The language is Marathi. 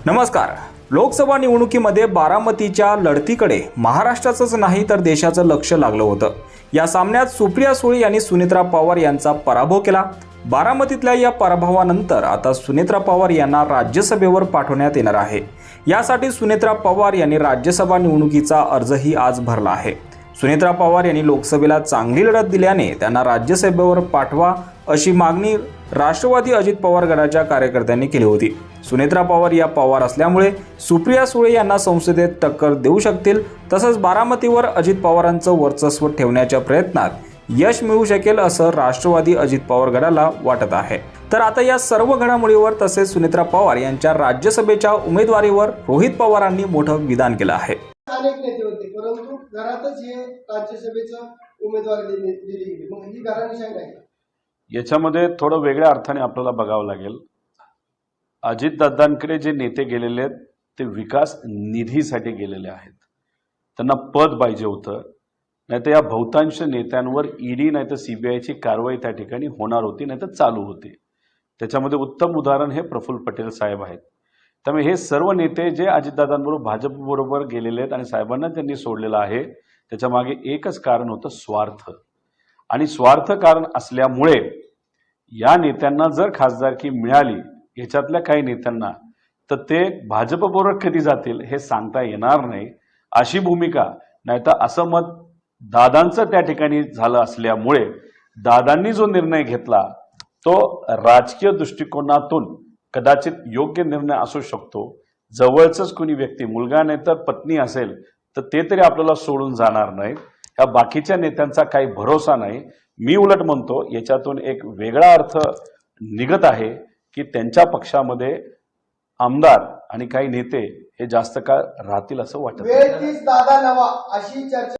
नमस्कार। लोकसभा निवडणुकीमध्ये बारामतीच्या लढतीकडे महाराष्ट्राचंच नाही तर देशाचं लक्ष लागलं होतं। या सामन्यात सुप्रिया सुळे यांनी सुनेत्रा पवार यांचा पराभव केला। बारामतीतल्या या पराभवानंतर आता सुनेत्रा पवार यांना राज्यसभेवर पाठवण्यात येणार आहे। यासाठी सुनेत्रा पवार यांनी राज्यसभा निवडणुकीचा अर्जही आज भरला आहे। सुनेत्रा पवार यांनी लोकसभेला चांगली लढत दिल्याने त्यांना राज्यसभेवर पाठवा अशी मागणी राष्ट्रवादी अजित पवार गटाच्या कार्यकर्त्यांनी केली होती। सुनेत्रा पवार या पवार असल्यामुळे सुप्रिया सुळे यांना संसदेत टक्कर देऊ शकतील, तसंच बारामतीवर अजित पवारांचं वर्चस्व ठेवण्याच्या प्रयत्नात यश मिळू शकेल असं राष्ट्रवादी अजित पवार गटाला वाटत आहे। तर आता या सर्व घडामोडीवर तसेच सुनेत्रा पवार यांच्या राज्यसभेच्या उमेदवारीवर रोहित पवारांनी मोठं विधान केलं आहे। अनेक नेते होते, परंतु घरातच हे राज्यसभेचं उमेदवारी दिली गेली, मग ही घराणेशाही नाही। याच्यामध्ये थोडं वेगळ्या अर्थाने आपल्याला बघावं लागेल। अजितदादांकडे जे नेते गेलेले आहेत ते विकास निधीसाठी गेलेले आहेत। त्यांना पद पाहिजे होतं, नाहीतर या बहुतांश नेत्यांवर ईडी नाहीतर सीबीआयची कारवाई त्या ठिकाणी होणार होती, नाहीतर चालू होती। त्याच्यामध्ये उत्तम उदाहरण हे प्रफुल्ल पटेल साहेब आहेत। त्यामुळे हे सर्व नेते जे अजितदादांबरोबर भाजपबरोबर गेलेले आहेत आणि साहेबांना त्यांनी सोडलेलं आहे, त्याच्या मागे एकच कारण होतं, स्वार्थ। आणि स्वार्थ कारण असल्यामुळे या नेत्यांना जर खासदारकी मिळाली, याच्यातल्या काही नेत्यांना, तर ते भाजपबरोबर कधी जातील हे सांगता येणार नाही अशी भूमिका, नाहीतर असं मत दादांचं त्या ठिकाणी झालं असल्यामुळे दादांनी जो निर्णय घेतला तो राजकीय दृष्टिकोनातून कदाचित योग्य निर्णय असू शकतो। जवळचंच कोणी व्यक्ती, मुलगा नाही तर पत्नी असेल तर ते तरी आपल्याला सोडून जाणार नाही, या बाकीच्या नेत्यांचा काही भरोसा नाही। मी उलट म्हणतो याच्यातून एक वेगळा अर्थ निघत आहे की त्यांच्या पक्षामध्ये आमदार आणि काही नेते हे जास्त काळ राहतील असं वाटत नाही। वेळ तीच दादा नवा अशी चर्चा